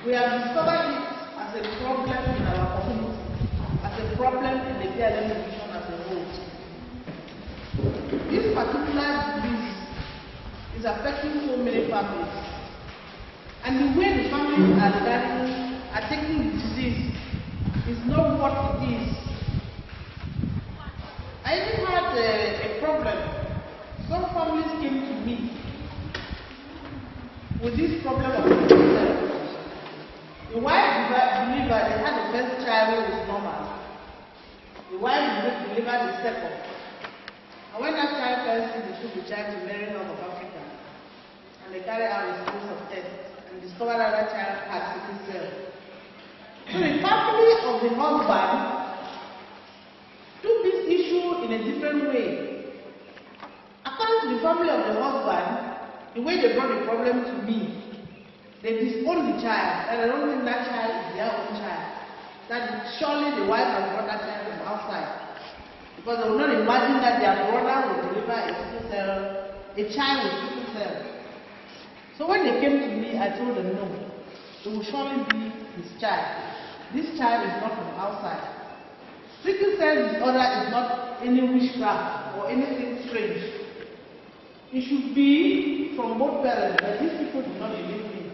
we have discovered it as a problem in our community, as a problem in the Lebialem division as a whole. This particular disease is affecting so many families, and the way the families are taking the disease is not what it is. I even had a problem. Some families came to me with this problem of sickle cell. The wife delivered, they had the first child who is normal. The wife delivered the second. And when that child fell sick, they took the child to Mary North of Africa. And they carried out a series of tests and discovered that that child had sickle cell. So the family of the husband took this issue in a different way. According to the family of the husband, the way they brought the problem to me, they disown the child, and I don't think that child is their own child. That surely the wife has brought that child from outside. Because they would not imagine that their brother would deliver a child with sickle cell. So when they came to me, I told them no, it will surely be his child. This child is not from outside. Sickle cell disorder is not any witchcraft or anything strange. It should be from both parents, but these people do not believe me.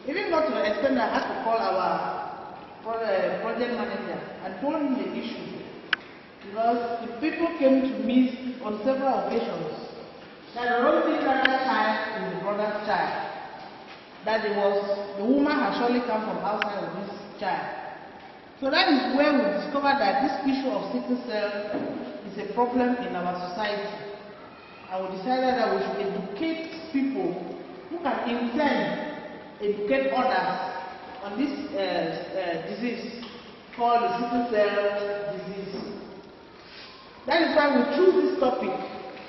Even got to the extent that I had to call our project manager and told him the issue. Because the people came to me on several occasions that the only that child is the brother's child. That the woman has surely come from outside of this child. So that is where we discovered that this issue of sickle cell is a problem in our society. And we decided that we should educate people who can in turn educate others on this disease called the sickle cell disease. That is why we choose this topic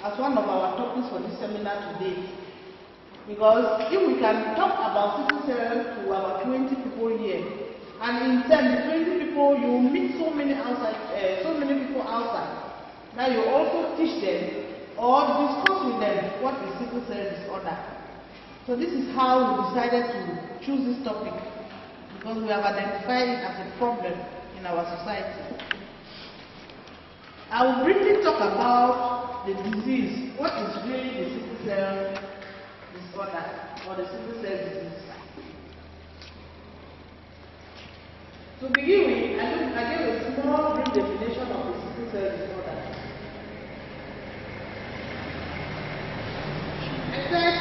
as one of our topics for this seminar today. Because if we can talk about sickle cell to about 20 people here, and in turn, the 20 people, you meet so many people outside. Now you also teach them or discuss with them what is sickle cell disorder. So this is how we decided to choose this topic, because we have identified it as a problem in our society. I will briefly talk about the disease. What is really the sickle cell disorder or the sickle cell disease? To begin with, I gave a small brief definition of the sickle cell disorder. I said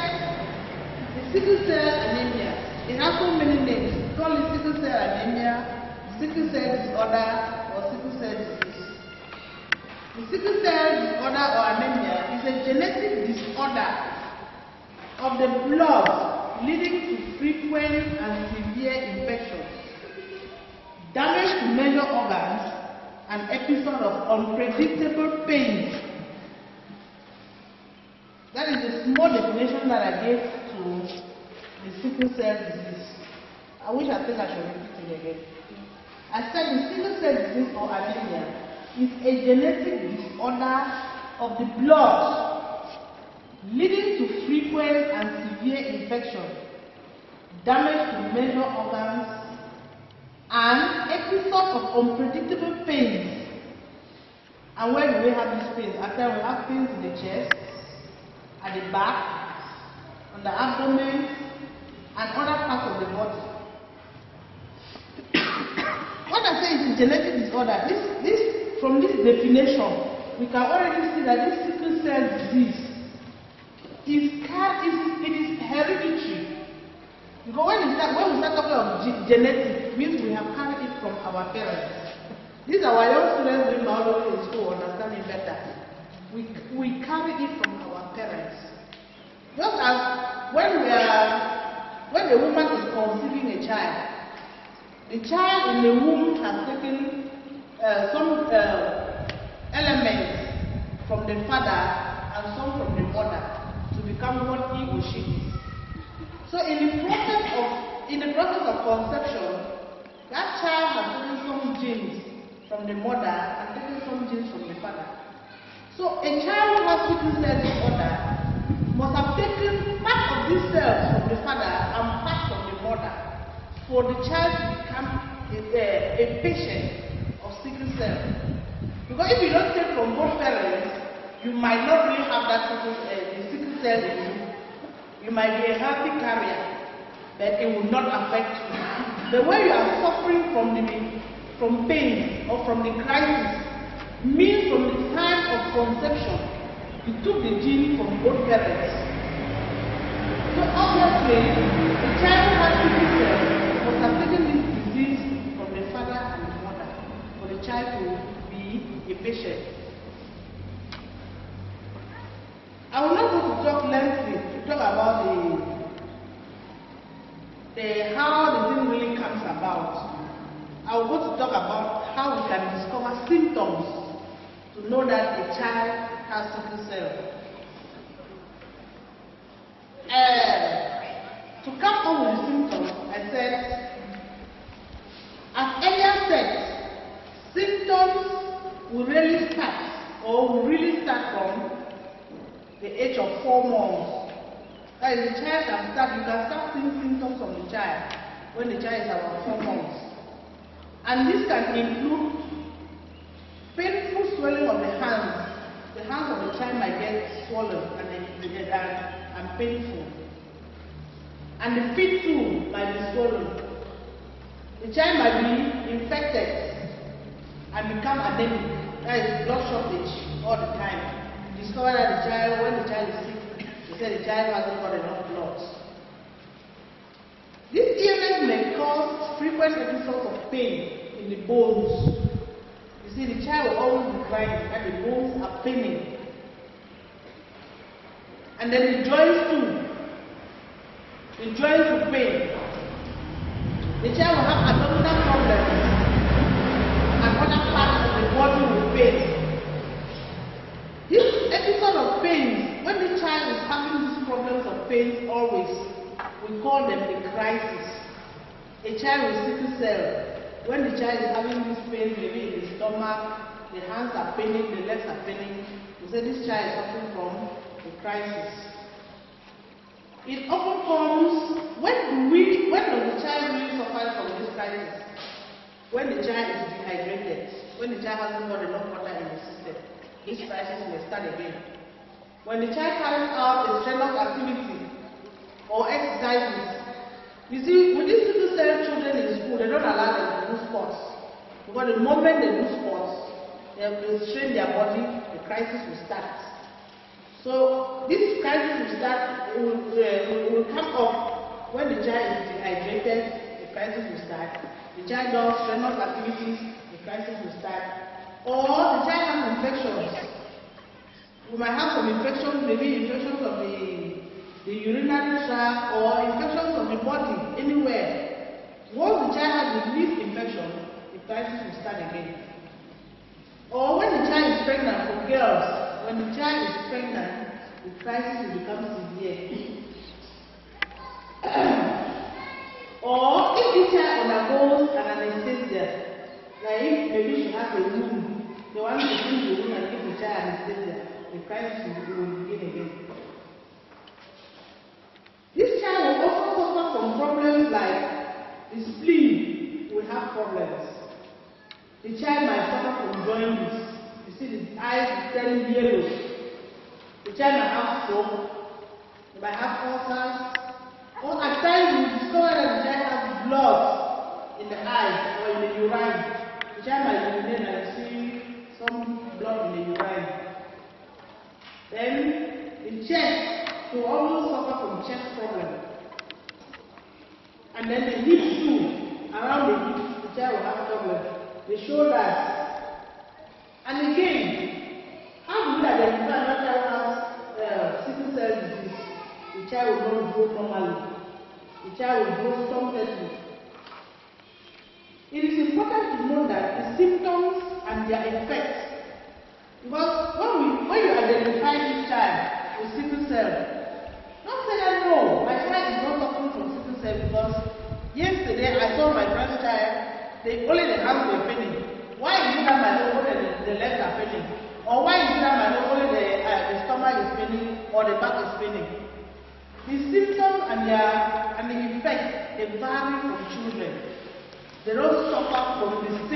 the sickle cell anemia. It has so many names. We call it sickle cell anemia, sickle cell disorder, or sickle cell disease. The sickle cell disorder or anemia is a genetic disorder of the blood leading to frequent and severe infections, damage to major organs, and episode of unpredictable pain. That is a small definition that I gave to the sickle cell disease. I wish I think I should repeat it again. I said the sickle cell disease or anemia is a genetic disorder of the blood leading to frequent and severe infection, damage to major organs, and episodes of unpredictable pains. And where do we have these pains? After we have pains in the chest, at the back, on the abdomen, and other parts of the body. When I say it's a genetic disorder, from this definition, we can already see that this sickle cell disease is hereditary. Because when we start talking of genetics, it means we have carried it from our parents. These are our young students doing biology in school, understanding better. We carry it from our parents. Just as when a woman is conceiving a child, the child in the womb has taken some elements from the father and some from the mother to become what he or she is. So in the process of conception, that child has taken some genes from the mother and taken some genes from the father. So a child who has sickle cell disorder must have taken part of these cells from the father and part from the mother. for the child to become a patient of sickle cell. Because if you don't take from both parents, you might not really have that sickle cell in you. You might be a healthy carrier, but it will not affect you. The way you are suffering from pain or from the crisis means from the time of conception, you took the gene from both parents. So obviously, the child who has sickle cell must have taken this disease from the father and the mother for the child to be a patient. I will not go to talk lengthy to talk about how the thing really comes about. I will go to talk about how we can discover symptoms to know that a child has sickle cell. To come up with the symptoms, I said, as earlier said, symptoms will really start from the age of 4 months. That is, the child can start, you can start seeing symptoms from the child when the child is about 4 months. And this can include painful swelling of the hands. The hands of the child might get swollen and painful. And the feet too might be swollen. The child might be infected and become anemic. That is blood shortage all the time. You discover that when the child is sick, you say the child hasn't got enough blood. This illness may cause frequent episodes of pain in the bones. You see, the child will always be crying and the bones are paining. And then the joints too. The joints will pain. The child will have abdominal problems and other parts of the body will pain. This episode of pain, when the child is having these problems of pain always, we call them a crisis. A child with sickle cell, when the child is having this pain, maybe in the stomach, the hands are paining, the legs are paining, we say this child is suffering from a crisis. It often comes, when does the child really suffer from this crisis? When the child is dehydrated, when the child hasn't got enough water in the system, this crisis may start again. When the child carries out a strenuous activity or exercises, you see, with these sickle cell children in school, they don't allow them to do sports. Because the moment they do sports, they will strain their body, the crisis will start. So this crisis will start, will come up when the child is dehydrated, the crisis will start. The child does strenuous activities, the crisis will start. Or the child has infections. We might have some infections, maybe infections of the urinary tract or infections of the body, anywhere. Once the child has the least infection, the crisis will start again. Or when the child is pregnant, for girls, when the child is pregnant, the crisis will become severe. Or if the child undergoes an anesthesia, like if maybe she has a wound, they want to bring the wound and give the child anesthesia, the crisis will begin again. This child will also suffer from problems like the spleen will have problems. The child might suffer from jaundice. You see the eyes turning yellow. The child might have stroke. They might have ulcers. Or at times you discover that the child has blood in the eye or in the urine. The child might urinate and see some blood in the urine. Then the chest will also suffer from chest problems. And then the hips too, around the hips, the child will have problems. The shoulders. And again, how do we identify that child has sickle cell disease? The child will not grow normally. The child will grow stumpedly. It is important to know that the symptoms and their effects. Because when you identify this child with sickle cell, don't say that no, my child is not suffering from sickle cell because yesterday I saw my grandchild, only the hands were paining. Why is it that my only the legs are paining? Or why is it that my only the stomach is paining or the back is paining? The symptoms and the effects vary from children. They don't suffer from